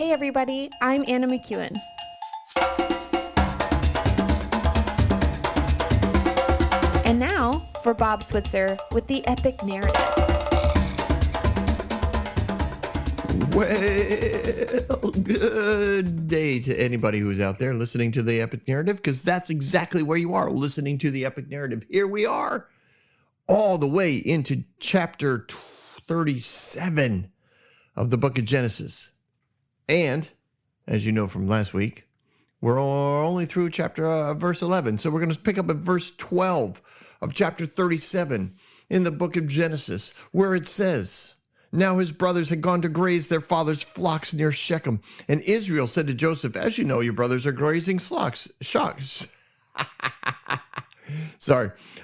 Hey everybody, I'm Anna McEwen. And now for Bob Switzer with the Epic Narrative. Well, good day to anybody who's out there listening to the Epic Narrative, because that's exactly where you are, listening to the Epic Narrative. Here we are, all the way into chapter 37 of the book of Genesis. And, as you know from last week, we're only through verse 11. So we're going to pick up at verse 12 of chapter 37 in the book of Genesis, where it says, "Now his brothers had gone to graze their father's flocks near Shechem. And Israel said to Joseph, 'As you know, your brothers are grazing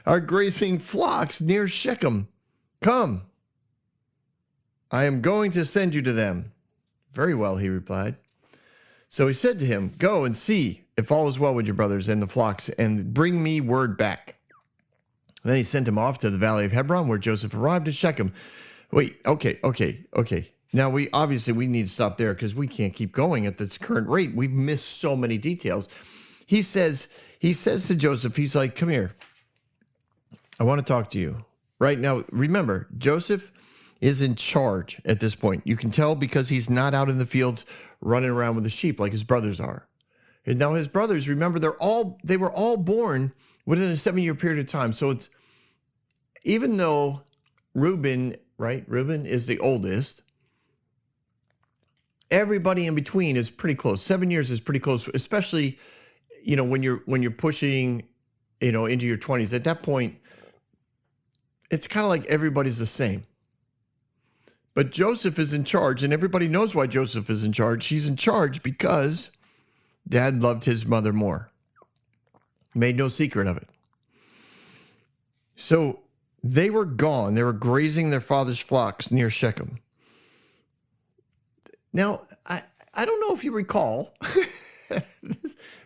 are grazing flocks near Shechem. Come, I am going to send you to them.' 'Very well,' he replied. So he said to him, 'Go and see if all is well with your brothers and the flocks, and bring me word back.' Then he sent him off to the valley of Hebron, where Joseph arrived at Shechem." Wait, okay. Now, we need to stop there because we can't keep going at this current rate. We've missed so many details. He says to Joseph, he's like, "Come here. I want to talk to you." Right now, remember, Joseph is in charge at this point. You can tell because he's not out in the fields running around with the sheep like his brothers are. And now his brothers, remember, they were all born within a 7-year period of time. So it's, even though Reuben is the oldest, everybody in between is pretty close. 7 years is pretty close, especially, when you're pushing, into your 20s. At that point, it's kind of like everybody's the same. But Joseph is in charge, and everybody knows why Joseph is in charge. He's in charge because Dad loved his mother more. Made no secret of it. So they were gone. They were grazing their father's flocks near Shechem. Now, I don't know if you recall,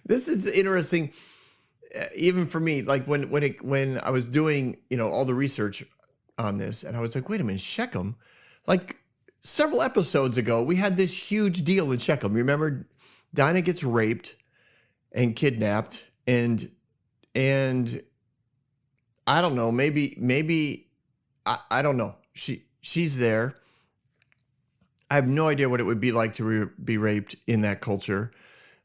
this is interesting, even for me. Like when I was doing, all the research on this, and I was like, wait a minute, Shechem? Like several episodes ago, we had this huge deal in Shechem. Remember, Dinah gets raped and kidnapped, and I don't know, maybe I don't know. She's there. I have no idea what it would be like to be raped in that culture.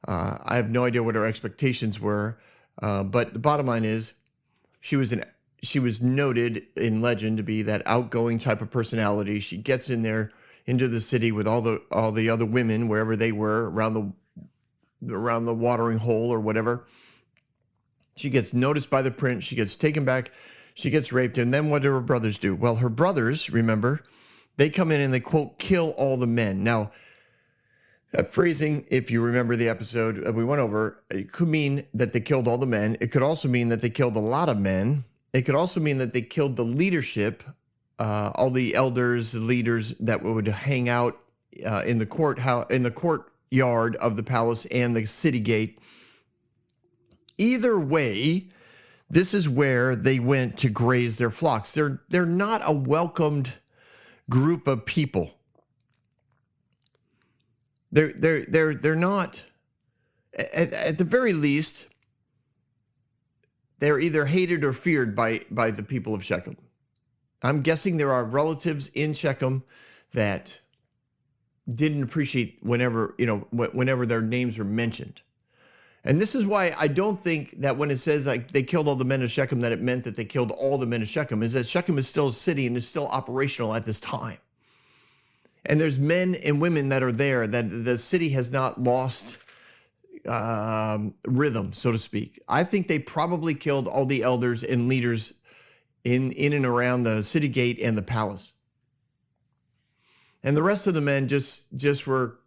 I have no idea what her expectations were. But the bottom line is, she was noted in legend to be that outgoing type of personality. She gets in there into the city with all the other women, wherever they were, around the watering hole or whatever. She gets noticed by the prince. She gets taken back. She gets raped. And then what do her brothers do? Well, her brothers, remember, they come in and they, quote, kill all the men. Now, that phrasing, if you remember the episode we went over, it could mean that they killed all the men. It could also mean that they killed a lot of men. It could also mean that they killed the leadership, all the elders, the leaders that would hang out in the courtyard of the palace and the city gate. Either way, this is where they went to graze their flocks. They're not a welcomed group of people. They're not, at the very least, they're either hated or feared by the people of Shechem. I'm guessing there are relatives in Shechem that didn't appreciate whenever their names were mentioned. And this is why I don't think that when it says like they killed all the men of Shechem, that it meant that they killed all the men of Shechem. Is that Shechem is still a city and is still operational at this time. And there's men and women that are there, that the city has not lost rhythm, so to speak. I think they probably killed all the elders and leaders in and around the city gate and the palace. And the rest of the men just were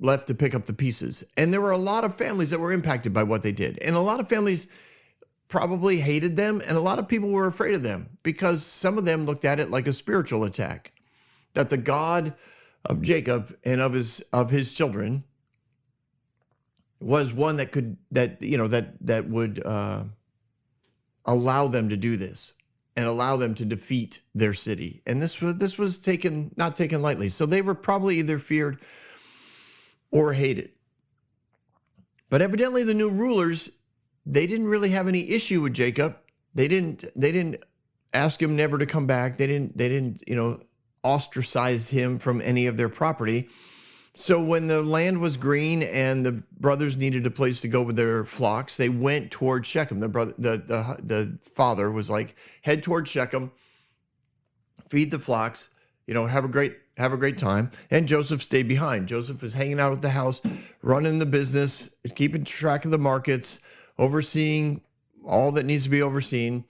left to pick up the pieces. And there were a lot of families that were impacted by what they did. And a lot of families probably hated them, and a lot of people were afraid of them because some of them looked at it like a spiritual attack. That the God of Jacob and of his children was one that would allow them to do this and allow them to defeat their city. And this was not taken lightly. So they were probably either feared or hate it. But evidently the new rulers, they didn't really have any issue with Jacob. They didn't ask him never to come back. They didn't, ostracize him from any of their property. So when the land was green and the brothers needed a place to go with their flocks, they went toward Shechem. The father was like, head toward Shechem, feed the flocks, have a great time. And Joseph stayed behind. Joseph is hanging out at the house, running the business, keeping track of the markets, overseeing all that needs to be overseen.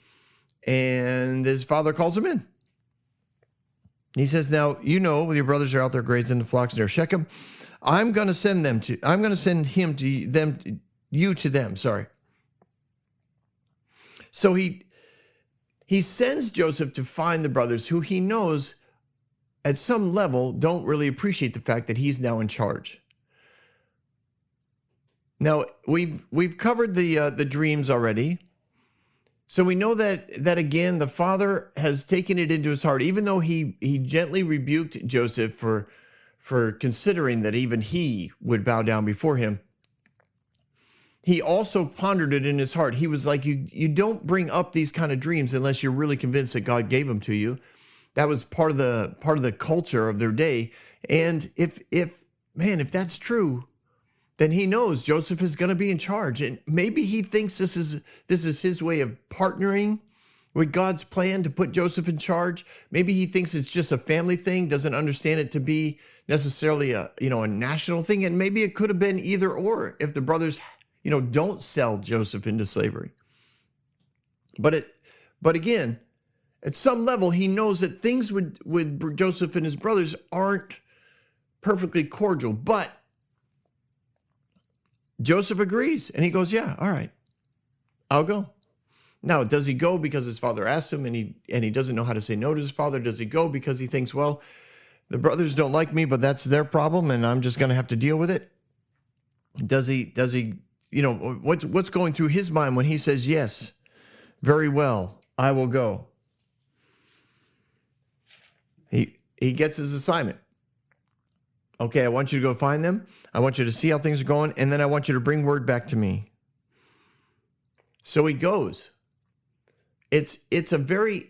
And his father calls him in. He says, now, your brothers are out there grazing the flocks near Shechem. I'm going to send you to them. Sorry. So he sends Joseph to find the brothers who he knows at some level don't really appreciate the fact that he's now in charge. Now, we've covered the dreams already. So we know that again, the father has taken it into his heart, even though he gently rebuked Joseph for considering that even he would bow down before him. He also pondered it in his heart. He was like, you don't bring up these kind of dreams unless you're really convinced that God gave them to you. That was part of the culture of their day. And if that's true, then he knows Joseph is going to be in charge. And maybe he thinks this is his way of partnering with God's plan to put Joseph in charge. Maybe he thinks it's just a family thing, doesn't understand it to be necessarily a national thing. And maybe it could have been either or if the brothers, don't sell Joseph into slavery. But again, at some level, he knows that things with Joseph and his brothers aren't perfectly cordial, but Joseph agrees, and he goes, yeah, all right, I'll go. Now, does he go because his father asked him and he doesn't know how to say no to his father? Does he go because he thinks, well, the brothers don't like me, but that's their problem and I'm just going to have to deal with it? Does he, what's going through his mind when he says, yes, very well, I will go? He gets his assignment. Okay, I want you to go find them. I want you to see how things are going, and then I want you to bring word back to me. So he goes. It's a very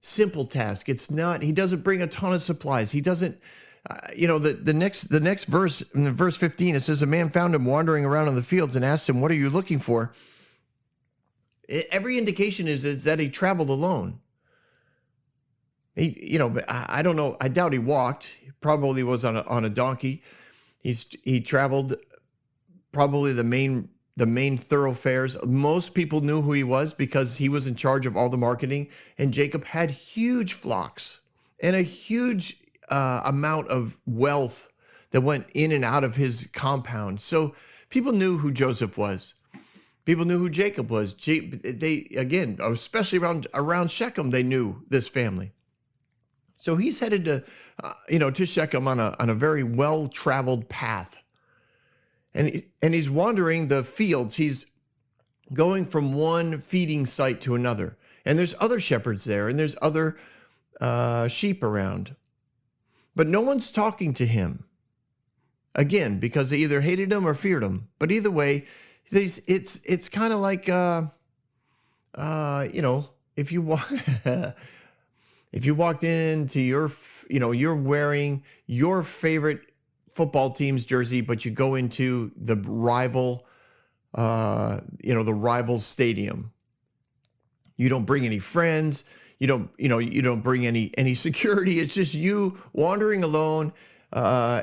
simple task. It's not. He doesn't bring a ton of supplies. He doesn't. The next verse, in verse 15, it says, a man found him wandering around in the fields and asked him, what are you looking for? Every indication is that he traveled alone. I don't know. I doubt he walked. He probably was on a donkey. He traveled probably the main thoroughfares. Most people knew who he was because he was in charge of all the marketing. And Jacob had huge flocks and a huge amount of wealth that went in and out of his compound. So people knew who Joseph was. People knew who Jacob was. They, again, especially around Shechem, they knew this family. So he's headed to Shechem on a very well-traveled path. And he's wandering the fields. He's going from one feeding site to another. And there's other shepherds there, and there's other sheep around. But no one's talking to him. Again, because they either hated him or feared him. But either way, it's kind of like, if you walked into you're wearing your favorite football team's jersey, but you go into the rival, the rival's stadium. You don't bring any friends. You don't bring any security. It's just you wandering alone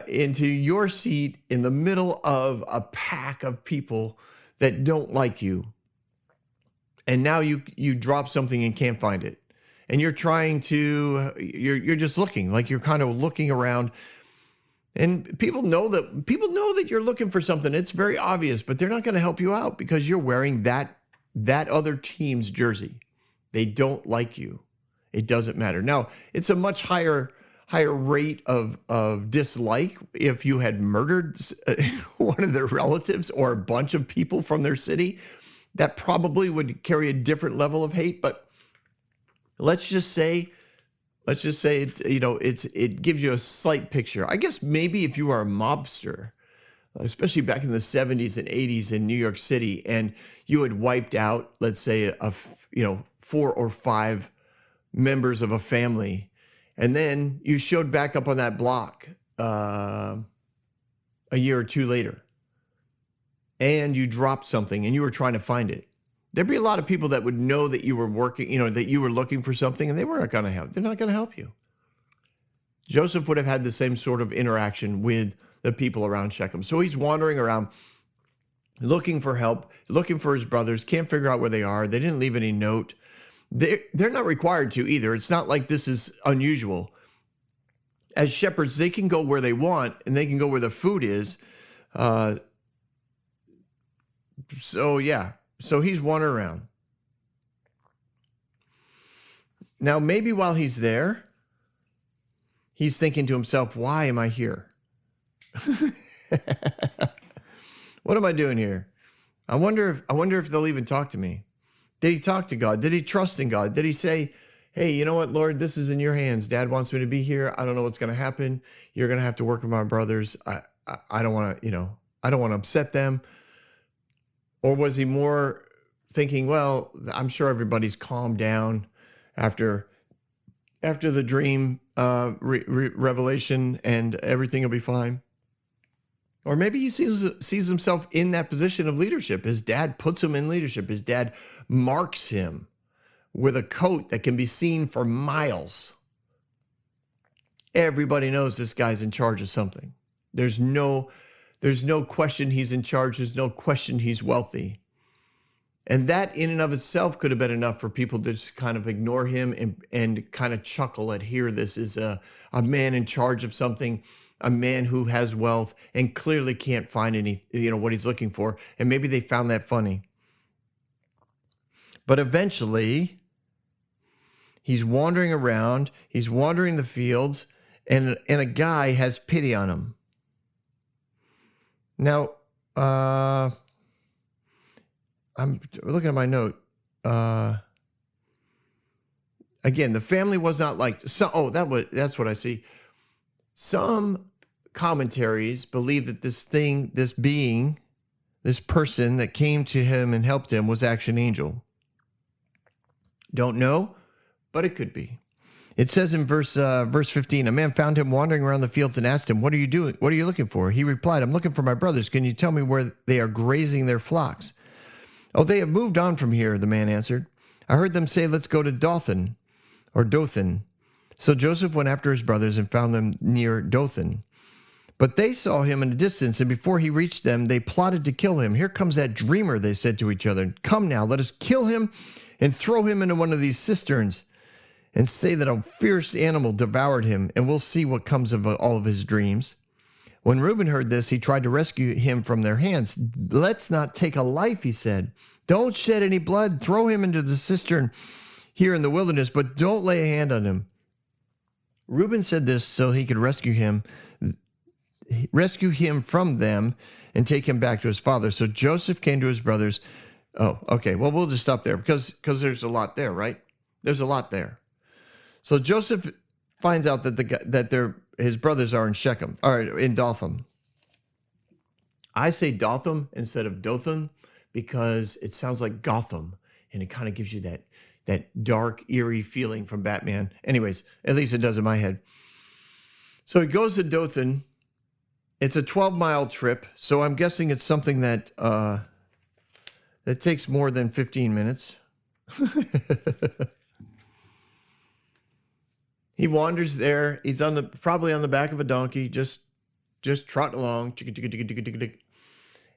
into your seat in the middle of a pack of people that don't like you. And now you drop something and can't find it. And you're you're just looking, like you're kind of looking around, and people know that you're looking for something. It's very obvious, but they're not going to help you out because you're wearing that other team's jersey. They don't like you. It doesn't matter. Now, it's a much higher rate of dislike if you had murdered one of their relatives or a bunch of people from their city. That probably would carry a different level of hate, but let's just say let's just say it gives you a slight picture. I guess maybe if you are a mobster, especially back in the 70s and 80s in New York City, and you had wiped out, let's say, 4 or 5 members of a family, and then you showed back up on that block a year or two later, and you dropped something and you were trying to find it. There'd be a lot of people that would know that you were working, that you were looking for something, and they weren't going to help. They're not going to help you. Joseph would have had the same sort of interaction with the people around Shechem. So he's wandering around looking for help, looking for his brothers, can't figure out where they are. They didn't leave any note. They're not required to either. It's not like this is unusual. As shepherds, they can go where they want, and they can go where the food is. So he's wandering around. Now, maybe while he's there, he's thinking to himself, why am I here? What am I doing here? I wonder if they'll even talk to me. Did he talk to God? Did he trust in God? Did he say, hey, you know what, Lord, this is in your hands. Dad wants me to be here. I don't know what's going to happen. You're going to have to work with my brothers. I don't want to, I don't want to upset them. Or was he more thinking, well, I'm sure everybody's calmed down after the dream revelation, and everything will be fine? Or maybe he sees himself in that position of leadership. His dad puts him in leadership. His dad marks him with a coat that can be seen for miles. Everybody knows this guy's in charge of something. There's no question he's in charge. There's no question he's wealthy. And that in and of itself could have been enough for people to just kind of ignore him and kind of chuckle at, here, this is a man in charge of something, a man who has wealth and clearly can't find any, what he's looking for. And maybe they found that funny. But eventually, he's wandering around, he's wandering the fields, and a guy has pity on him. Now, I'm looking at my note. Again, the family was not liked. So, that's what I see. Some commentaries believe that this person that came to him and helped him was actually an angel. Don't know, but it could be. It says in verse 15, a man found him wandering around the fields and asked him, what are you doing? What are you looking for? He replied, I'm looking for my brothers. Can you tell me where they are grazing their flocks? Oh, they have moved on from here, the man answered. I heard them say, let's go to Dothan. So Joseph went after his brothers and found them near Dothan. But they saw him in a distance, and before he reached them, they plotted to kill him. Here comes that dreamer, they said to each other. Come now, let us kill him and throw him into one of these cisterns and say that a fierce animal devoured him, and we'll see what comes of all of his dreams. When Reuben heard this, he tried to rescue him from their hands. Let's not take a life, he said. Don't shed any blood. Throw him into the cistern here in the wilderness, but don't lay a hand on him. Reuben said this so he could rescue him from them and take him back to his father. So Joseph came to his brothers. Oh, okay. Well, we'll just stop there because there's a lot there, right? There's a lot there. So Joseph finds out that his brothers are in Shechem, or in Dothan. I say Dothan instead of Dothan because it sounds like Gotham, and it kind of gives you that dark, eerie feeling from Batman. Anyways, at least it does in my head. So he goes to Dothan. It's a 12-mile trip, so I'm guessing it's something that takes more than 15 minutes. He wanders there. He's probably on the back of a donkey, just trotting along.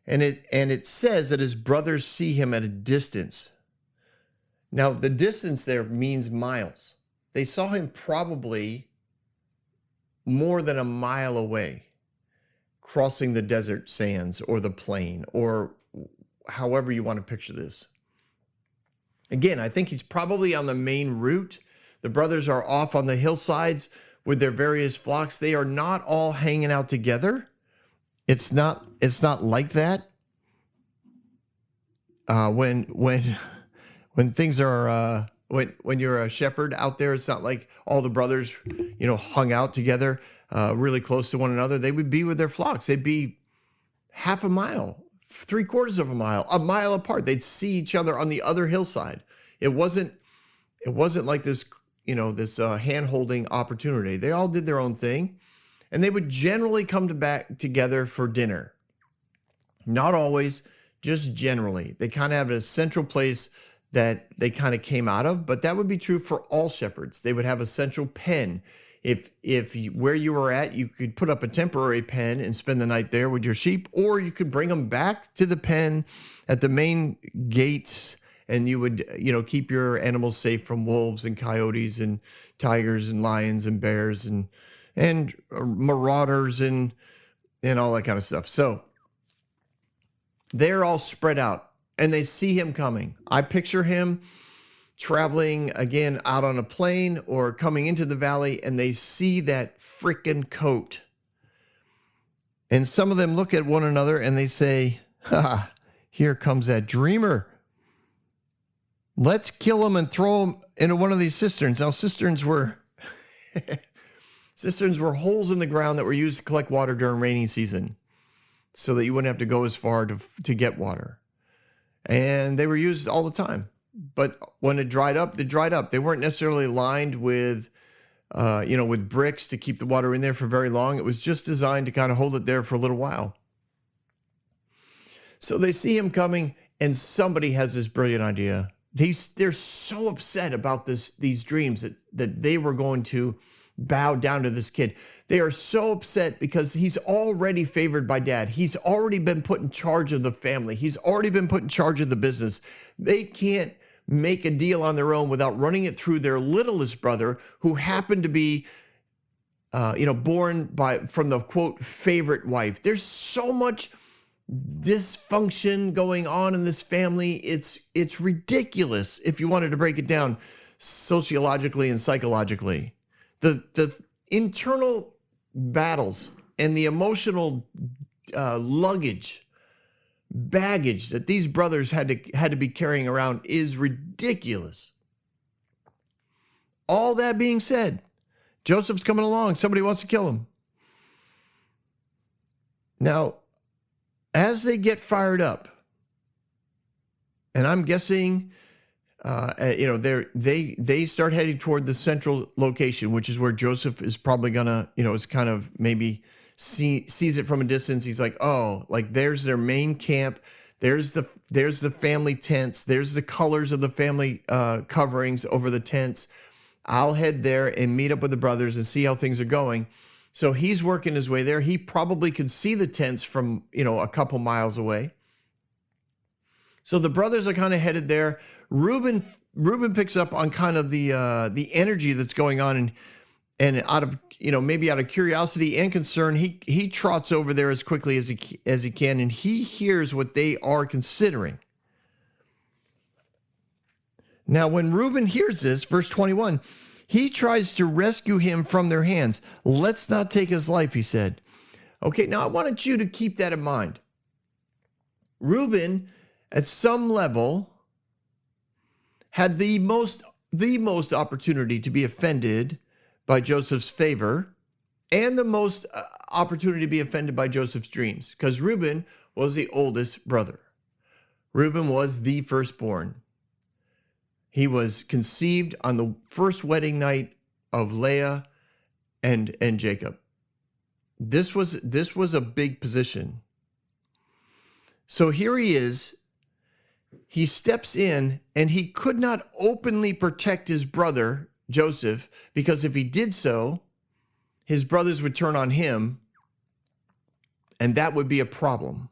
And it says that his brothers see him at a distance. Now, the distance there means miles. They saw him probably more than a mile away, crossing the desert sands or the plain, or however you want to picture this. Again, I think he's probably on the main route. The brothers are off on the hillsides with their various flocks. They are not all hanging out together. It's not like that. When things are when you're a shepherd out there, it's not like all the brothers, hung out together, really close to one another. They would be with their flocks. They'd be half a mile, 3/4 of a mile apart. They'd see each other on the other hillside. It wasn't like this, this hand-holding opportunity. They all did their own thing, and they would generally come back together for dinner. Not always, just generally. They kind of have a central place that they kind of came out of, but that would be true for all shepherds. They would have a central pen. If where you were at, you could put up a temporary pen and spend the night there with your sheep, or you could bring them back to the pen at the main gates, and you would, keep your animals safe from wolves and coyotes and tigers and lions and bears and marauders and all that kind of stuff. So they're all spread out, and they see him coming. I picture him traveling again out on a plain or coming into the valley, and they see that frickin' coat. And some of them look at one another and they say, "Ha, here comes that dreamer. Let's kill him and throw him into one of these cisterns." Now, cisterns were holes in the ground that were used to collect water during rainy season, so that you wouldn't have to go as far to get water. And they were used all the time. But when it dried up, they dried up. They weren't necessarily lined with, with bricks to keep the water in there for very long. It was just designed to kind of hold it there for a little while. So they see him coming, and somebody has this brilliant idea. They're so upset about these dreams that they were going to bow down to this kid. They are so upset because he's already favored by dad. He's already been put in charge of the family. He's already been put in charge of the business. They can't make a deal on their own without running it through their littlest brother, who happened to be, born from the quote favorite wife. There's so much dysfunction going on in this family. It's ridiculous if you wanted to break it down sociologically and psychologically. The internal battles and the emotional baggage that these brothers had to be carrying around is ridiculous. All that being said, Joseph's coming along. Somebody wants to kill him. Now, as they get fired up, and I'm guessing, they start heading toward the central location, which is where Joseph is probably gonna, is kind of maybe sees it from a distance. He's like, oh, like there's their main camp. There's the family tents. There's the colors of the family coverings over the tents. I'll head there and meet up with the brothers and see how things are going. So he's working his way there. He probably could see the tents from, a couple miles away. So the brothers are kind of headed there. Reuben picks up on kind of the energy that's going on, and out of maybe out of curiosity and concern, he trots over there as quickly as he can, and he hears what they are considering. Now, when Reuben hears this, verse 21, he tries to rescue him from their hands. "Let's not take his life," he said. Okay, now I wanted you to keep that in mind. Reuben, at some level, had the most opportunity to be offended by Joseph's favor, and the most opportunity to be offended by Joseph's dreams, because Reuben was the oldest brother. Reuben was the firstborn. He was conceived on the first wedding night of Leah and Jacob. This was a big position. So here he is. He steps in, and he could not openly protect his brother Joseph, because if he did so, his brothers would turn on him, and that would be a problem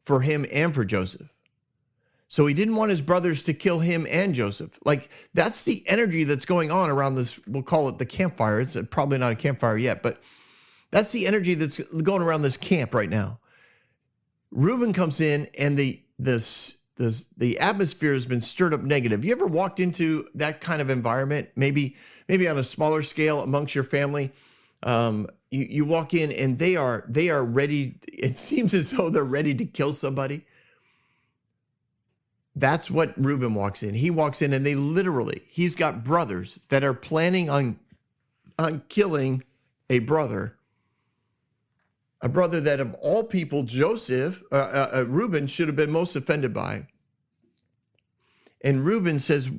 for him and for Joseph. So he didn't want his brothers to kill him and Joseph. Like, that's the energy that's going on around this, we'll call it the campfire. It's probably not a campfire yet, but that's the energy that's going around this camp right now. Reuben comes in, and the atmosphere has been stirred up negative. You ever walked into that kind of environment? Maybe on a smaller scale amongst your family. You walk in, and they are ready. It seems as though they're ready to kill somebody. That's what Reuben walks in. He walks in and he's got brothers that are planning on killing a brother that of all people, Reuben should have been most offended by. And Reuben says,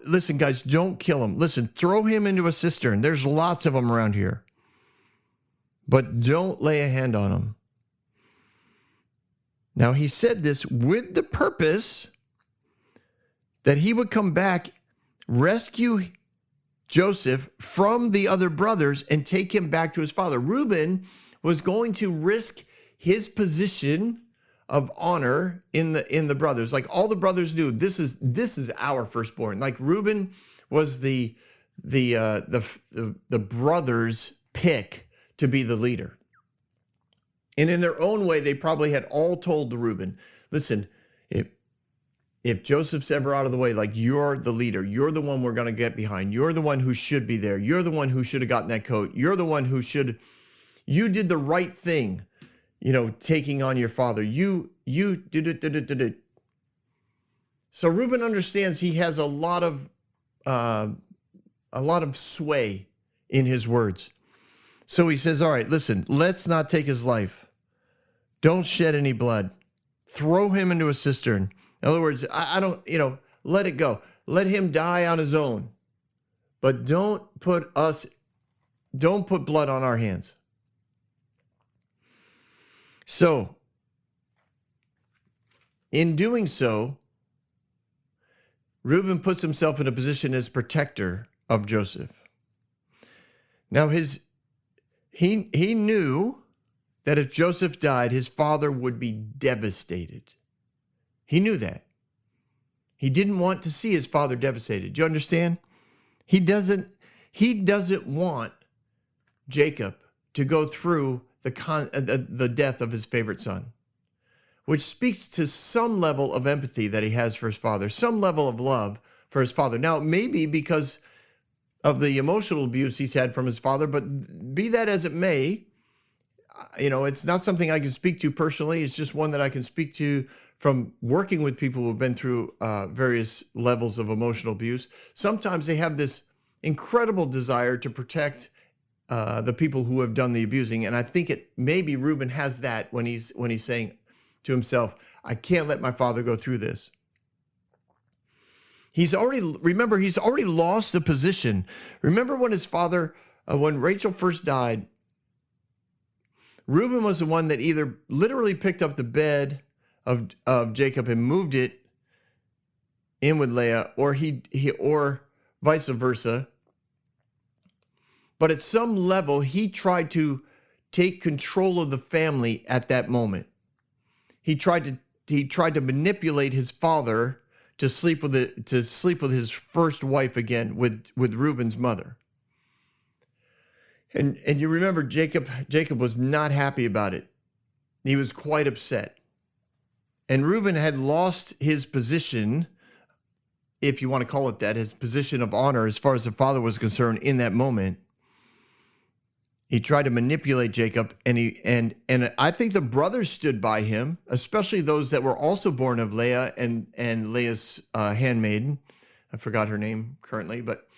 listen, guys, don't kill him. Listen, throw him into a cistern. There's lots of them around here. But don't lay a hand on him. Now, he said this with the purpose that he would come back, rescue Joseph from the other brothers, and take him back to his father. Reuben was going to risk his position of honor in the brothers. Like all the brothers knew, this is our firstborn. Like Reuben was the brothers' pick to be the leader. And in their own way, they probably had all told to Reuben, listen, if Joseph's ever out of the way, like you're the leader, you're the one we're going to get behind. You're the one who should be there. You're the one who should have gotten that coat. You're the one you did the right thing, taking on your father. You did it. So Reuben understands he has a lot of sway in his words. So he says, all right, listen, let's not take his life. Don't shed any blood. Throw him into a cistern. In other words, I don't, let it go. Let him die on his own. But don't put blood on our hands. So, in doing so, Reuben puts himself in a position as protector of Joseph. Now, he knew that if Joseph died, his father would be devastated. He knew that. He didn't want to see his father devastated. Do you understand? He doesn't want Jacob to go through the death of his favorite son, which speaks to some level of empathy that he has for his father, some level of love for his father. Now, maybe because of the emotional abuse he's had from his father, but be that as it may, it's not something I can speak to personally. It's just one that I can speak to from working with people who've been through various levels of emotional abuse. Sometimes they have this incredible desire to protect the people who have done the abusing. And I think maybe Reuben has that when he's saying to himself, I can't let my father go through this. He's already lost the position. Remember when his father, when Rachel first died, Reuben was the one that either literally picked up the bed of Jacob and moved it in with Leah, or vice versa. But at some level, he tried to take control of the family at that moment. He tried to manipulate his father to sleep with his first wife again, with Reuben's mother. And you remember Jacob was not happy about it. He was quite upset. And Reuben had lost his position, if you want to call it that, his position of honor as far as the father was concerned in that moment. He tried to manipulate Jacob, and I think the brothers stood by him, especially those that were also born of Leah and Leah's handmaiden. I forgot her name currently, but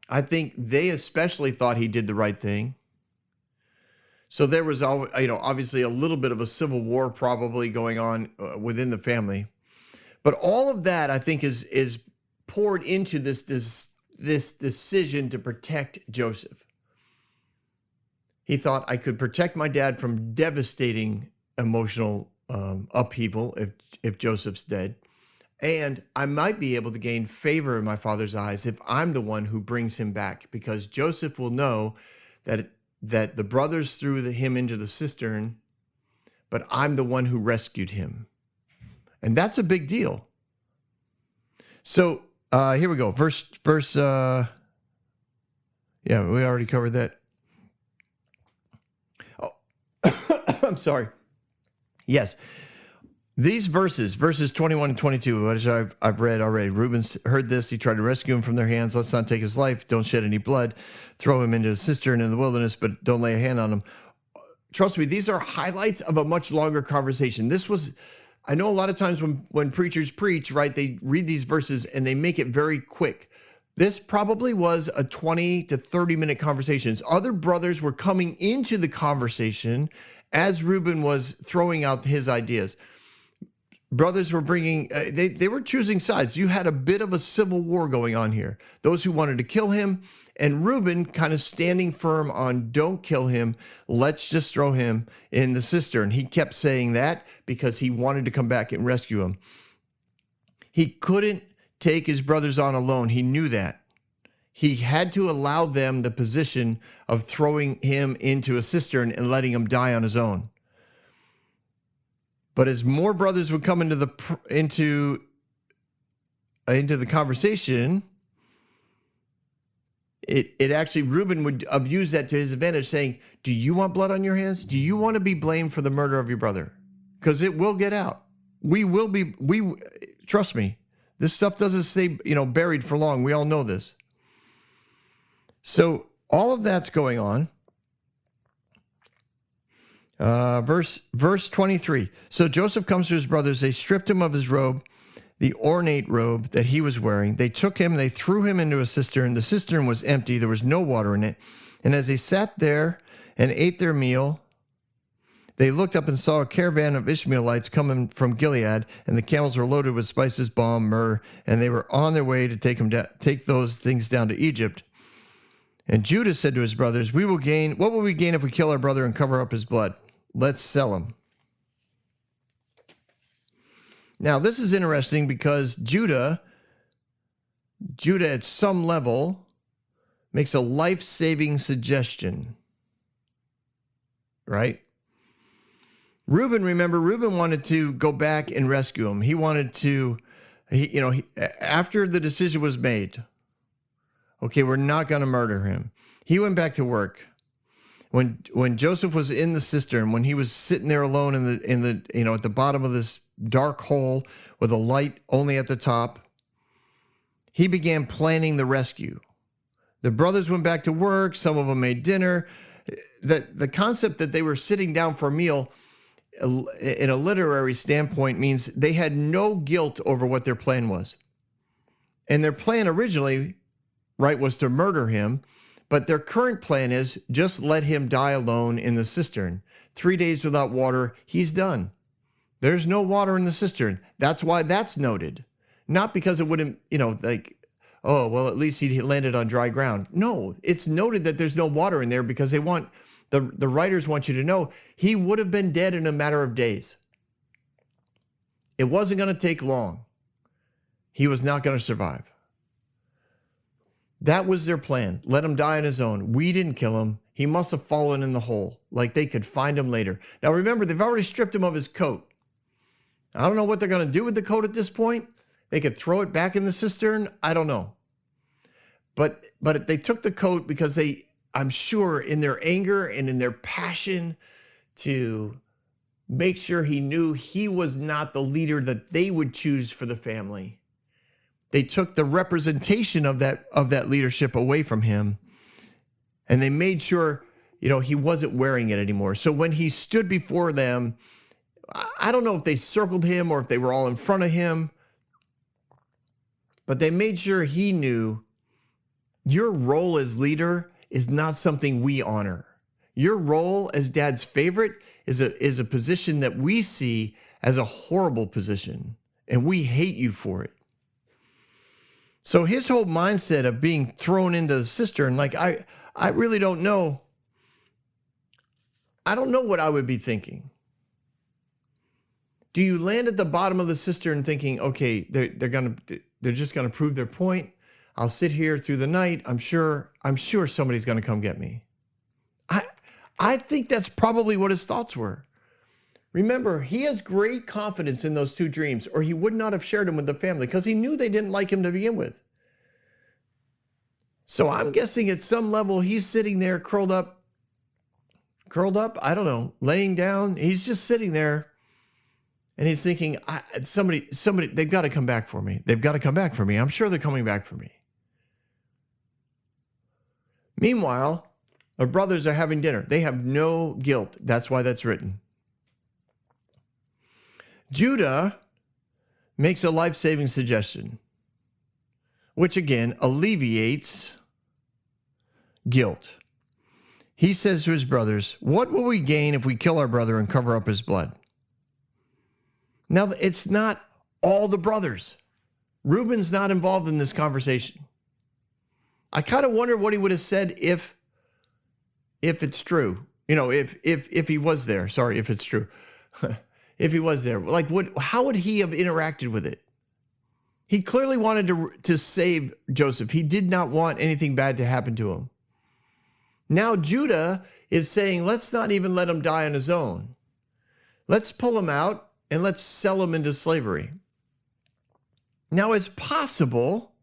I think they especially thought he did the right thing. So there was, obviously a little bit of a civil war probably going on within the family, but all of that I think is poured into this decision to protect Joseph. He thought, I could protect my dad from devastating emotional upheaval if Joseph's dead, and I might be able to gain favor in my father's eyes if I'm the one who brings him back, because Joseph will know that the brothers threw him into the cistern, but I'm the one who rescued him. And that's a big deal. So here we go. Verse, yeah, we already covered that. Oh, I'm sorry. Yes. These verses 21 and 22, which I've read already. Reuben heard this. He tried to rescue him from their hands. Let's not take his life. Don't shed any blood. Throw him into a cistern in the wilderness, but don't lay a hand on him. Trust me, these are highlights of a much longer conversation. This was I know a lot of times when preachers preach, right, they read these verses and they make it very quick. This probably was a 20 to 30-minute conversation. Other brothers were coming into the conversation as Reuben was throwing out his ideas. Brothers were bringing, they were choosing sides. You had a bit of a civil war going on here. Those who wanted to kill him, and Reuben kind of standing firm on don't kill him, let's just throw him in the cistern. He kept saying that because he wanted to come back and rescue him. He couldn't take his brothers on alone. He knew that. He had to allow them the position of throwing him into a cistern and letting him die on his own. But as more brothers would come into the conversation, it actually, Reuben would have used that to his advantage, saying, do you want blood on your hands? Do you want to be blamed for the murder of your brother? Because it will get out. Trust me, this stuff doesn't stay, buried for long. We all know this. So all of that's going on. Verse 23. So Joseph comes to his brothers. They stripped him of his robe, the ornate robe that he was wearing. They took him, they threw him into a cistern. The cistern was empty. There was no water in it. And as they sat there and ate their meal, they looked up and saw a caravan of Ishmaelites coming from Gilead, and the camels were loaded with spices, balm, myrrh, and they were on their way to take those things down to Egypt. And Judah said to his brothers, what will we gain if we kill our brother and cover up his blood? Let's sell him. Now, this is interesting because Judah at some level makes a life-saving suggestion, right? Reuben wanted to go back and rescue him. He wanted to, after the decision was made, okay, we're not going to murder him. He went back to work. When Joseph was in the cistern, when he was sitting there alone in the at the bottom of this dark hole with a light only at the top, he began planning the rescue. The brothers went back to work. Some of them made dinner. The concept that they were sitting down for a meal, in a literary standpoint, means they had no guilt over what their plan was. And their plan originally, right, was to murder him. But their current plan is just let him die alone in the cistern. 3 days without water, he's done. There's no water in the cistern. That's why that's noted. Not because it wouldn't, oh, well, at least he landed on dry ground. No, it's noted that there's no water in there because the writers want you to know he would have been dead in a matter of days. It wasn't going to take long. He was not going to survive. That was their plan. Let him die on his own. We didn't kill him. He must have fallen in the hole. Like they could find him later. Now remember, they've already stripped him of his coat. I don't know what they're going to do with the coat at this point. They could throw it back in the cistern. I don't know. But they took the coat because I'm sure in their anger and in their passion to make sure he knew he was not the leader that they would choose for the family, they took the representation of that leadership away from him, and they made sure, he wasn't wearing it anymore. So when he stood before them, I don't know if they circled him or if they were all in front of him, but they made sure he knew your role as leader is not something we honor. Your role as dad's favorite is a position that we see as a horrible position, and we hate you for it. So his whole mindset of being thrown into the cistern, I really don't know. I don't know what I would be thinking. Do you land at the bottom of the cistern thinking, okay, they're just gonna prove their point. I'll sit here through the night. I'm sure somebody's gonna come get me. I think that's probably what his thoughts were. Remember, he has great confidence in those two dreams, or he would not have shared them with the family because he knew they didn't like him to begin with. So I'm guessing at some level he's sitting there curled up, I don't know, laying down. He's just sitting there and he's thinking, somebody, they've got to come back for me. They've got to come back for me. I'm sure they're coming back for me. Meanwhile, the brothers are having dinner. They have no guilt. That's why that's written. Judah makes a life-saving suggestion, which again alleviates guilt. He says to his brothers, "What will we gain if we kill our brother and cover up his blood?" Now, it's not all the brothers. Reuben's not involved in this conversation. I kind of wonder what he would have said if it's true. If he was there. Sorry, if it's true. If he was there. Like, how would he have interacted with it? He clearly wanted to save Joseph. He did not want anything bad to happen to him. Now Judah is saying, let's not even let him die on his own. Let's pull him out and let's sell him into slavery. Now it's possible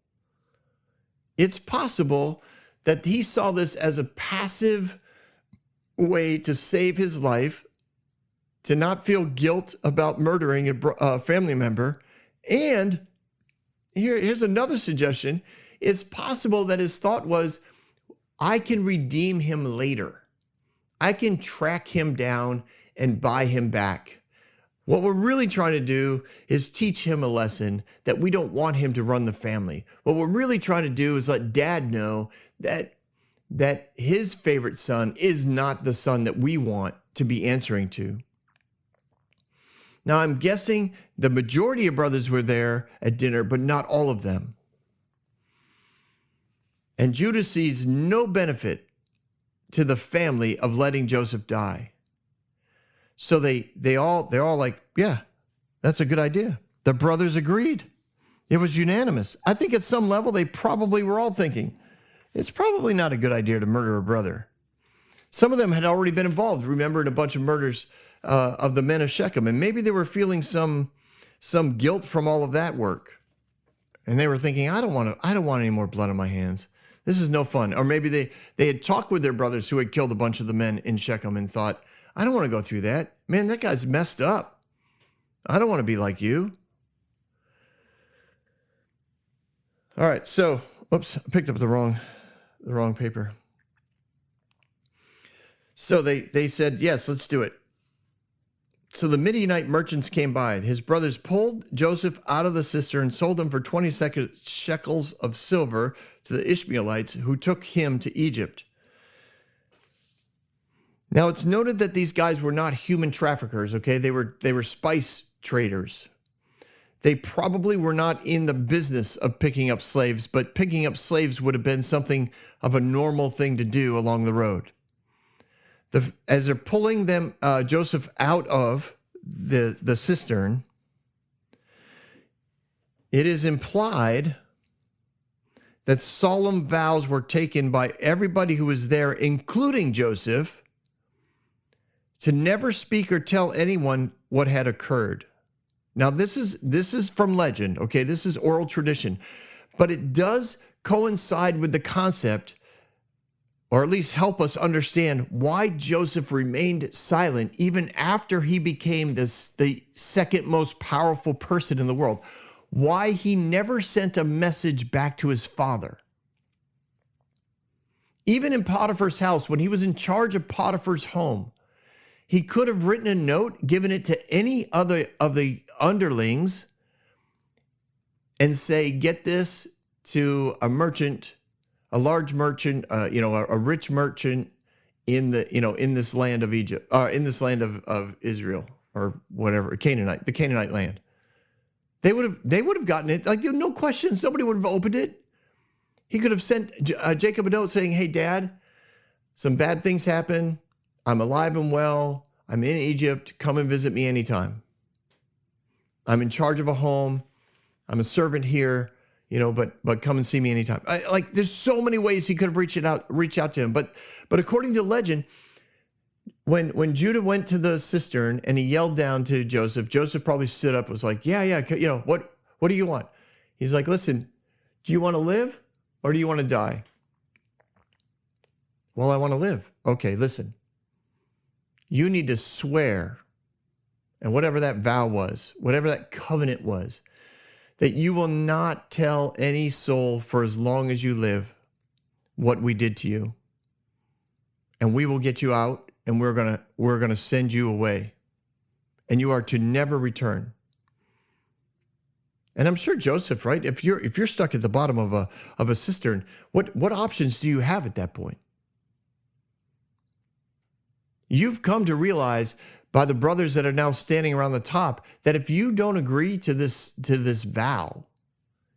that he saw this as a passive way to save his life, to not feel guilt about murdering a family member. And here's another suggestion. It's possible that his thought was, I can redeem him later. I can track him down and buy him back. What we're really trying to do is teach him a lesson that we don't want him to run the family. What we're really trying to do is let dad know that his favorite son is not the son that we want to be answering to. Now, I'm guessing the majority of brothers were there at dinner, but not all of them. And Judah sees no benefit to the family of letting Joseph die. So they're all like, yeah, that's a good idea. The brothers agreed. It was unanimous. I think at some level they probably were all thinking, it's probably not a good idea to murder a brother. Some of them had already been involved, remember, in a bunch of murders of the men of Shechem, and maybe they were feeling some guilt from all of that work, and they were thinking, I don't want any more blood on my hands. This is no fun. Or maybe they had talked with their brothers who had killed a bunch of the men in Shechem and thought, I don't want to go through that. Man, that guy's messed up. I don't want to be like you. All right, so, oops, I picked up the wrong paper. So they said, yes, let's do it. So the Midianite merchants came by. His brothers pulled Joseph out of the cistern, sold him for 20 shekels of silver to the Ishmaelites who took him to Egypt. Now it's noted that these guys were not human traffickers, okay? They were spice traders. They probably were not in the business of picking up slaves, but picking up slaves would have been something of a normal thing to do along the road. As they're pulling them, Joseph out of the cistern, it is implied that solemn vows were taken by everybody who was there, including Joseph, to never speak or tell anyone what had occurred. Now, this is from legend, okay? This is oral tradition, but it does coincide with the concept, or at least help us understand why Joseph remained silent even after he became the second most powerful person in the world. Why he never sent a message back to his father. Even in Potiphar's house, when he was in charge of Potiphar's home, he could have written a note, given it to any other of the underlings, and say, get this to a merchant, a large merchant, a rich merchant in this land of Egypt, in this land of Israel, or whatever, the Canaanite land. They would have gotten it. Like, no questions. Nobody would have opened it. He could have sent Jacob a note saying, hey, Dad, some bad things happen. I'm alive and well. I'm in Egypt. Come and visit me anytime. I'm in charge of a home. I'm a servant here, but come and see me anytime. There's so many ways he could have reached out to him. But according to legend, when Judah went to the cistern and he yelled down to Joseph, Joseph probably stood up and was like, yeah, what do you want? He's like, listen, do you want to live or do you want to die? Well, I want to live. Okay, listen. You need to swear, and whatever that vow was, whatever that covenant was, that you will not tell any soul for as long as you live what we did to you. And we will get you out, and we're gonna send you away. And you are to never return. And I'm sure Joseph, right? If you're stuck at the bottom of a cistern, what options do you have at that point? You've come to realize by the brothers that are now standing around the top that if you don't agree to this vow,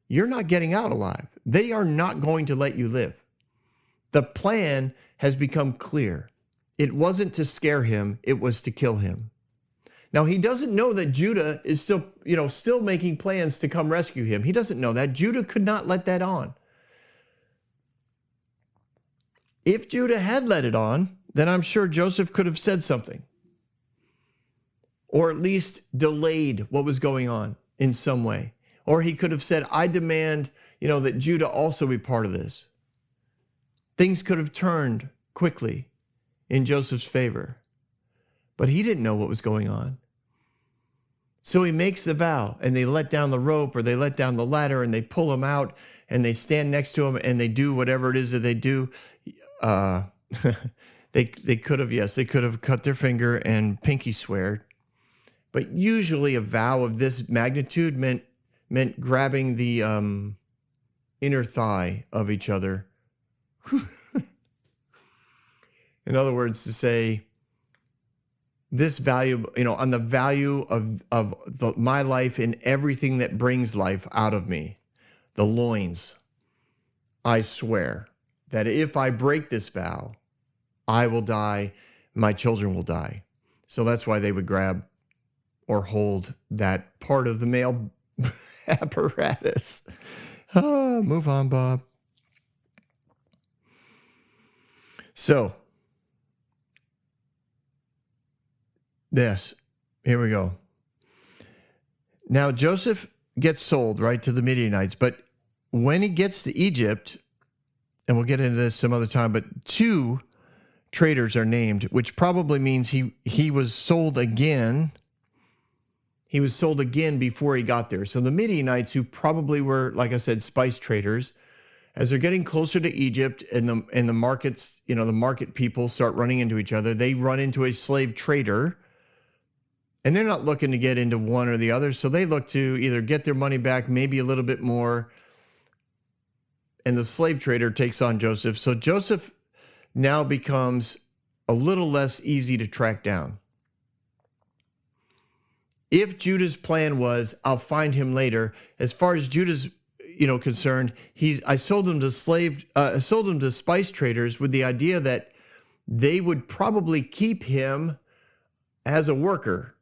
you're not getting out alive. They are not going to let you live. The plan has become clear. It wasn't to scare him, it was to kill him. Now, he doesn't know that Judah is still making plans to come rescue him. He doesn't know that. Judah could not let that on. If Judah had let it on, then I'm sure Joseph could have said something, or at least delayed what was going on in some way. Or he could have said, I demand, that Judah also be part of this. Things could have turned quickly in Joseph's favor, but he didn't know what was going on. So he makes the vow, and they let down the rope, or they let down the ladder, and they pull him out, and they stand next to him, and they do whatever it is that they do. They could have cut their finger and pinky swear, but usually a vow of this magnitude meant grabbing the inner thigh of each other. In other words, to say this value, on the value of my life and everything that brings life out of me, the loins, I swear that if I break this vow, I will die, my children will die. So that's why they would grab or hold that part of the male apparatus. Move on, Bob. So, yes, here we go. Now, Joseph gets sold, right, to the Midianites, but when he gets to Egypt, and we'll get into this some other time, but 2 traders are named, which probably means he was sold again. He was sold again before he got there. So the Midianites, who probably were, like I said, spice traders, as they're getting closer to Egypt and the markets, the market people start running into each other, they run into a slave trader, and they're not looking to get into one or the other. So they look to either get their money back, maybe a little bit more, and the slave trader takes on Joseph. So Joseph now becomes a little less easy to track down. If Judah's plan was, I'll find him later, as far as Judah's concerned, I sold him to spice traders with the idea that they would probably keep him as a worker,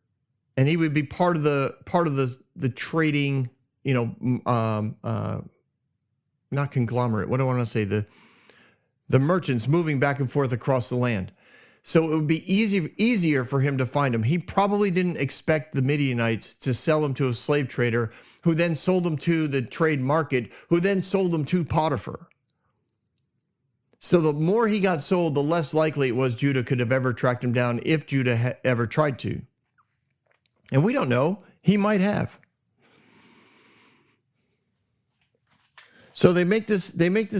and he would be part of the trading, not conglomerate. What do I want to say? The merchants moving back and forth across the land. So it would be easier for him to find him. He probably didn't expect the Midianites to sell him to a slave trader, who then sold him to the trade market, who then sold him to Potiphar. So the more he got sold, the less likely it was Judah could have ever tracked him down, if Judah had ever tried to. And we don't know. He might have. So they make this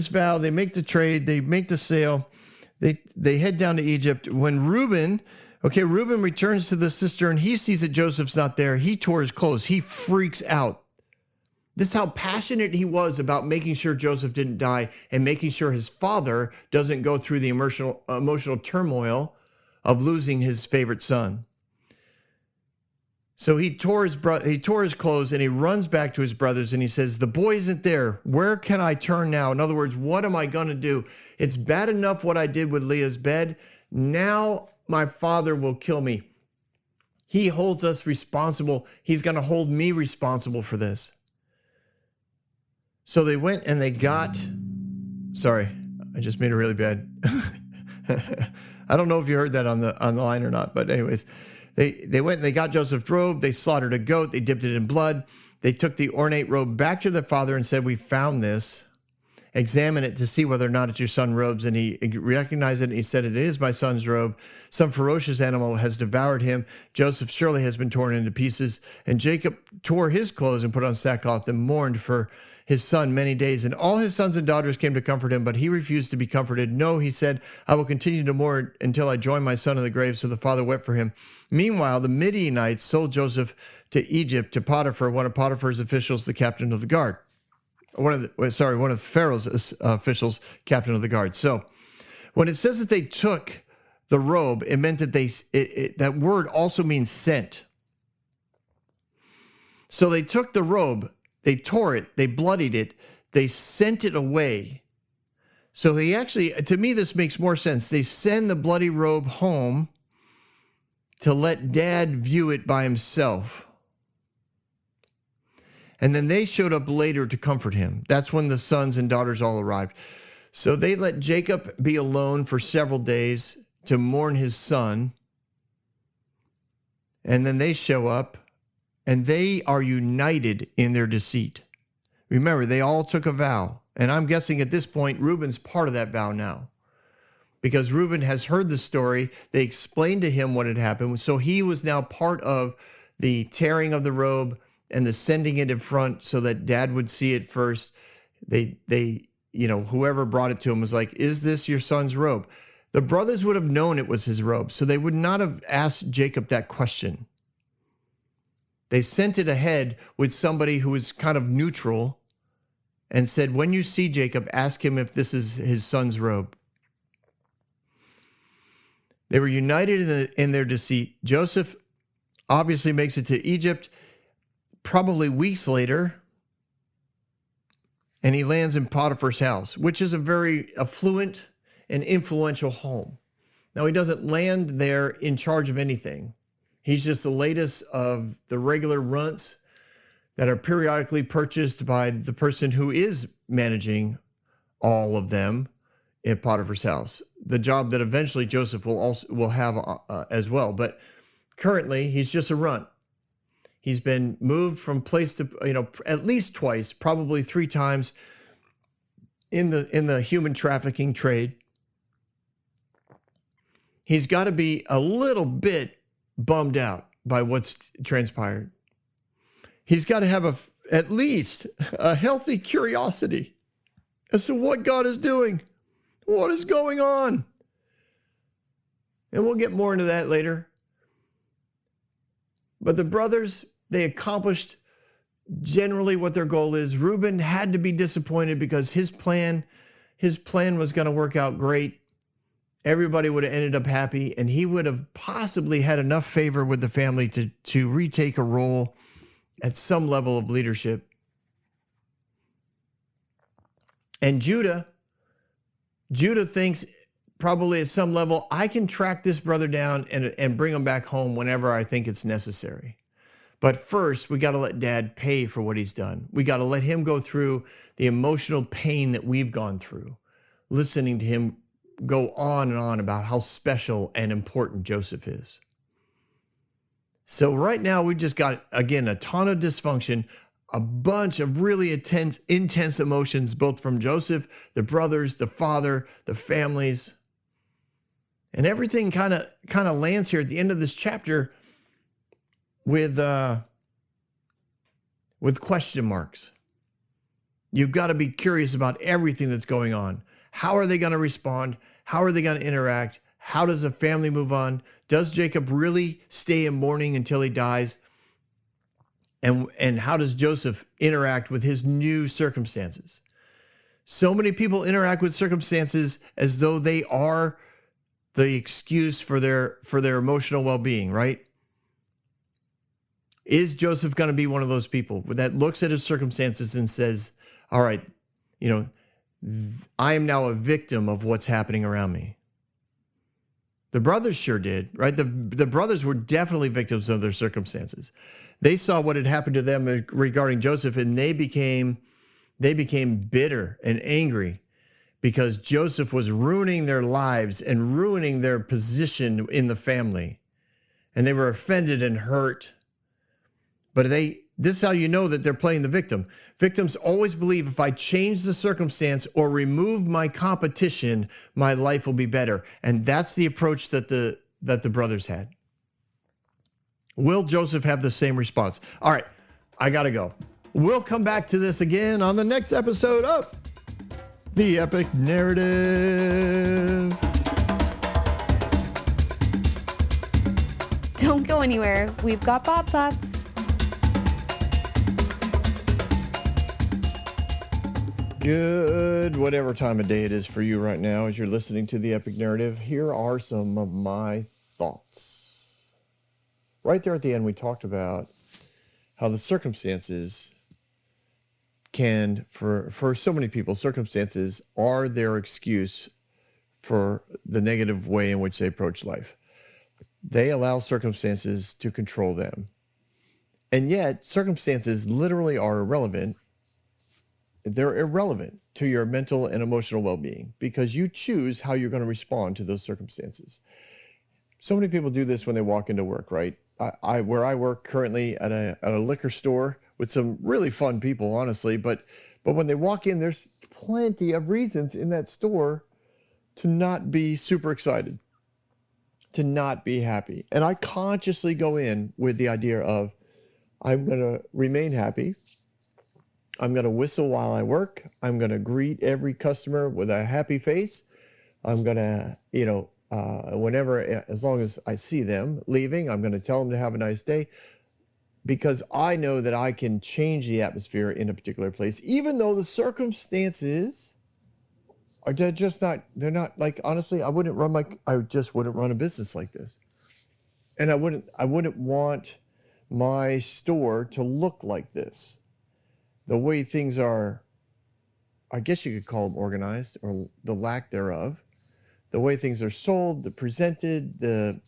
vow, they make the trade, they make the sale, they head down to Egypt. When Reuben returns to the cistern, he sees that Joseph's not there. He tore his clothes. He freaks out. This is how passionate he was about making sure Joseph didn't die and making sure his father doesn't go through the emotional turmoil of losing his favorite son. So he tore his clothes, and he runs back to his brothers, and he says, the boy isn't there. Where can I turn now? In other words, what am I going to do? It's bad enough what I did with Leah's bed. Now my father will kill me. He holds us responsible. He's going to hold me responsible for this. So they went and they got, sorry, I just made it really bad. I don't know if you heard that on the line or not, but anyways, They went and they got Joseph's robe. They slaughtered a goat. They dipped it in blood. They took the ornate robe back to their father and said, we found this. Examine it to see whether or not it's your son's robes. And he recognized it, and he said, it is my son's robe. Some ferocious animal has devoured him. Joseph surely has been torn into pieces. And Jacob tore his clothes and put on sackcloth and mourned for his son many days. And all his sons and daughters came to comfort him, but he refused to be comforted. No, he said, I will continue to mourn until I join my son in the grave. So the father wept for him. Meanwhile, the Midianites sold Joseph to Egypt to Potiphar, one of Potiphar's officials, the captain of the guard. One of Pharaoh's officials, captain of the guard. So when it says that they took the robe, it meant that that word also means sent. So they took the robe, they tore it, they bloodied it, they sent it away. So they actually, to me, this makes more sense. They send the bloody robe home to let Dad view it by himself. And then they showed up later to comfort him. That's when the sons and daughters all arrived. So they let Jacob be alone for several days to mourn his son. And then they show up and they are united in their deceit. Remember, they all took a vow. And I'm guessing at this point, Reuben's part of that vow now. Because Reuben has heard the story. They explained to him what had happened. So he was now part of the tearing of the robe and the sending it in front so that Dad would see it first. Whoever brought it to him was like, is this your son's robe? The brothers would have known it was his robe, so they would not have asked Jacob that question. They sent it ahead with somebody who was kind of neutral and said, when you see Jacob, ask him if this is his son's robe. They were united in their deceit. Joseph obviously makes it to Egypt, probably weeks later, and he lands in Potiphar's house, which is a very affluent and influential home. Now, he doesn't land there in charge of anything. He's just the latest of the regular runts that are periodically purchased by the person who is managing all of them in Potiphar's house. The job that eventually Joseph will have as well. But currently, he's just a runt. He's been moved from place to, at least twice, probably 3 times in the human trafficking trade. He's got to be a little bit bummed out by what's transpired. He's got to have at least a healthy curiosity as to what God is doing. What is going on? And we'll get more into that later. But the brothers, they accomplished generally what their goal is. Reuben had to be disappointed because his plan was going to work out great. Everybody would have ended up happy, and he would have possibly had enough favor with the family to retake a role at some level of leadership. And Judah thinks probably at some level, I can track this brother down and bring him back home whenever I think it's necessary. But first, we got to let Dad pay for what he's done. We got to let him go through the emotional pain that we've gone through, listening to him go on and on about how special and important Joseph is. So right now, we just got, again, a ton of dysfunction, a bunch of really intense emotions, both from Joseph, the brothers, the father, the families. And everything kind of lands here at the end of this chapter with question marks. You've got to be curious about everything that's going on. How are they going to respond? How are they going to interact? How does the family move on? Does Jacob really stay in mourning until he dies? And how does Joseph interact with his new circumstances? So many people interact with circumstances as though they are the excuse for their emotional well-being, right? Is Joseph going to be one of those people that looks at his circumstances and says, all right, I am now a victim of what's happening around me? The brothers sure did, right? The brothers were definitely victims of their circumstances. They saw what had happened to them regarding Joseph, and they became bitter and angry because Joseph was ruining their lives and ruining their position in the family. And they were offended and hurt. But this is how you know that they're playing the victim. Victims always believe if I change the circumstance or remove my competition, my life will be better. And that's the approach that the brothers had. Will Joseph have the same response? All right, I got to go. We'll come back to this again on the next episode of The Epic Narrative. Don't go anywhere. We've got Bob Thoughts. Good, whatever time of day it is for you right now as you're listening to the Epic Narrative, here are some of my thoughts. Right there at the end, we talked about how the circumstances can, for so many people, circumstances are their excuse for the negative way in which they approach life. They allow circumstances to control them. And yet, circumstances literally are irrelevant. They're irrelevant to your mental and emotional well-being because you choose how you're going to respond to those circumstances. So many people do this when they walk into work, right? Where I work currently at a liquor store with some really fun people, honestly, but when they walk in, there's plenty of reasons in that store to not be super excited, to not be happy. And I consciously go in with the idea of I'm going to remain happy. I'm going to whistle while I work. I'm going to greet every customer with a happy face. I'm going to, whenever, as long as I see them leaving, I'm going to tell them to have a nice day because I know that I can change the atmosphere in a particular place, even though the circumstances are just not, they're not like, honestly, I just wouldn't run a business like this. And I wouldn't want my store to look like this. The way things are, I guess you could call them organized, or the lack thereof. The way things are sold, the presented, the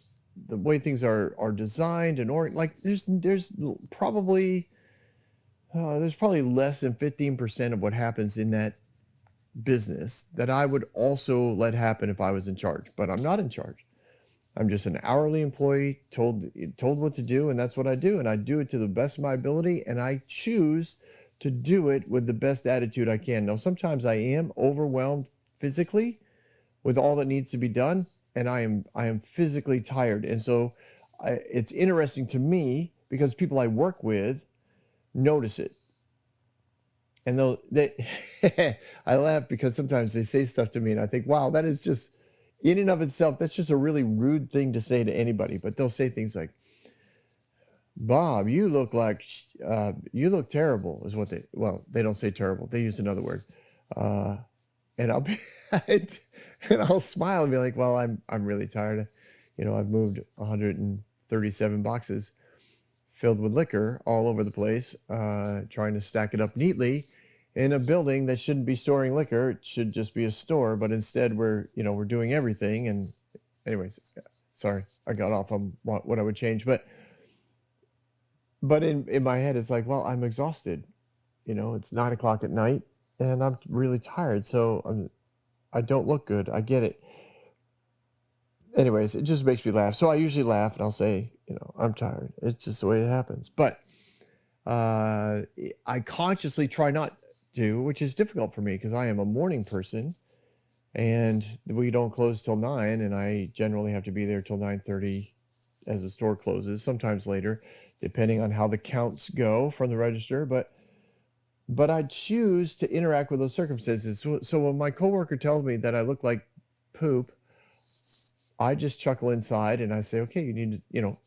way things are designed and there's probably less than 15% of what happens in that business that I would also let happen if I was in charge. But I'm not in charge. I'm just an hourly employee told what to do, and that's what I do, and I do it to the best of my ability, and I choose to do it with the best attitude I can. Now, sometimes I am overwhelmed physically with all that needs to be done, and I am physically tired. And so it's interesting to me because people I work with notice it. And I laugh because sometimes they say stuff to me and I think, wow, that is just, in and of itself, that's just a really rude thing to say to anybody. But they'll say things like, Bob, you look terrible, is what they don't say terrible. They use another word. And I'll be, and I'll smile and be like, well, I'm really tired. I've moved 137 boxes filled with liquor all over the place, trying to stack it up neatly in a building that shouldn't be storing liquor. It should just be a store, but instead we're doing everything. And anyways, sorry, I got off on what I would change, but in my head, it's like, well, I'm exhausted. It's 9:00 at night and I'm really tired. So I don't look good. I get it. Anyways, it just makes me laugh. So I usually laugh and I'll say, I'm tired. It's just the way it happens. But I consciously try not to, which is difficult for me because I am a morning person and we don't close till 9 and I generally have to be there till 9:30 as the store closes, sometimes later, depending on how the counts go from the register. But I choose to interact with those circumstances. So when my coworker tells me that I look like poop, I just chuckle inside and I say, okay, you need to,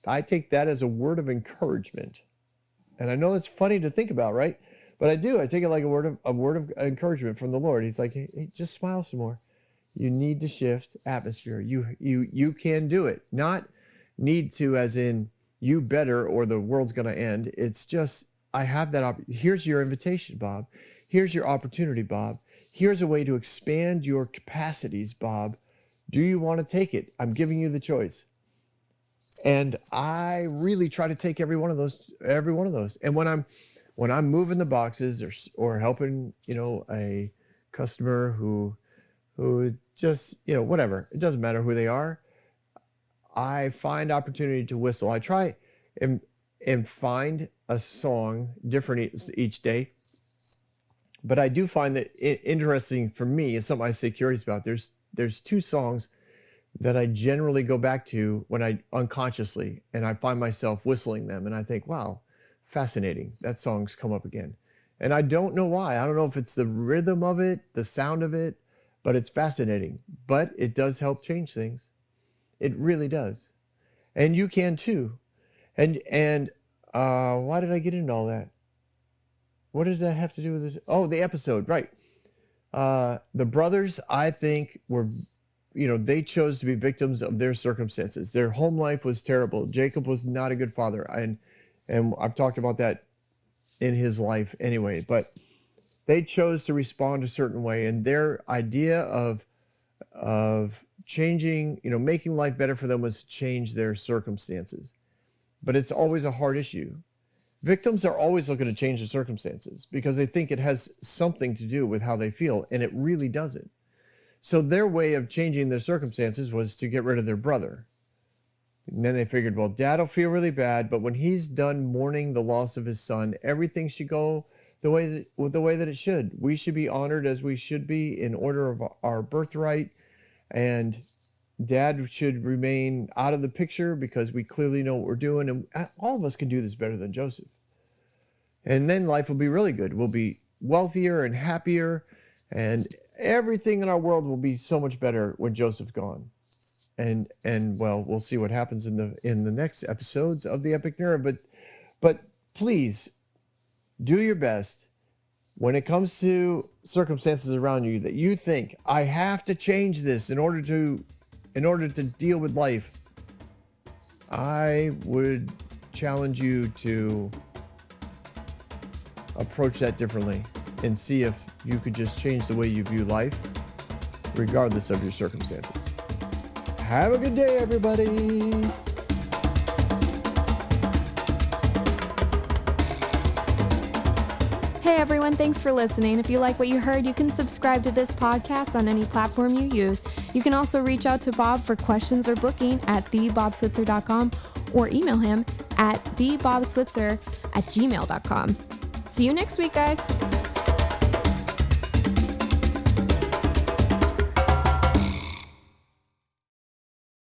I take that as a word of encouragement. And I know it's funny to think about, right? But I do. I take it like a word of encouragement from the Lord. He's like, hey, just smile some more. You need to shift atmosphere. You can do it. Not need to as in you better or the world's going to end. It's just, I have that. Here's your invitation, Bob. Here's your opportunity, Bob. Here's a way to expand your capacities, Bob. Do you want to take it? I'm giving you the choice. And I really try to take every one of those. And when I'm moving the boxes or helping, a customer who just, whatever, it doesn't matter who they are, I find opportunity to whistle. I try and find a song different each day. But I do find that interesting for me is something I stay curious about. There's two songs that I generally go back to when I unconsciously, and I find myself whistling them and I think, wow, fascinating. That song's come up again. And I don't know why. I don't know if it's the rhythm of it, the sound of it, but it's fascinating. But it does help change things. It really does. And you can too. And why did I get into all that? What did that have to do with this? Oh, the episode, right. The brothers, I think, were, they chose to be victims of their circumstances. Their home life was terrible. Jacob was not a good father. And I've talked about that in his life anyway, but they chose to respond a certain way, and their idea of changing, making life better for them was to change their circumstances. But it's always a hard issue. Victims are always looking to change the circumstances because they think it has something to do with how they feel, and it really doesn't. So their way of changing their circumstances was to get rid of their brother. And then they figured, well, Dad will feel really bad, but when he's done mourning the loss of his son, everything should go the way that it should. We should be honored as we should be in order of our birthright, and Dad should remain out of the picture because we clearly know what we're doing, and all of us can do this better than Joseph. And then life will be really good. We'll be wealthier and happier, and everything in our world will be so much better when Joseph's gone. And well, we'll see what happens in the next episodes of the Epic Narrative. But please do your best when it comes to circumstances around you that you think, I have to change this in order to deal with life. I would challenge you to approach that differently and see if you could just change the way you view life, regardless of your circumstances. Have a good day, everybody. Hey everyone, thanks for listening. If you like what you heard, you can subscribe to this podcast on any platform you use. You can also reach out to Bob for questions or booking at thebobswitzer.com or email him at thebobswitzer@gmail.com. See you next week, guys.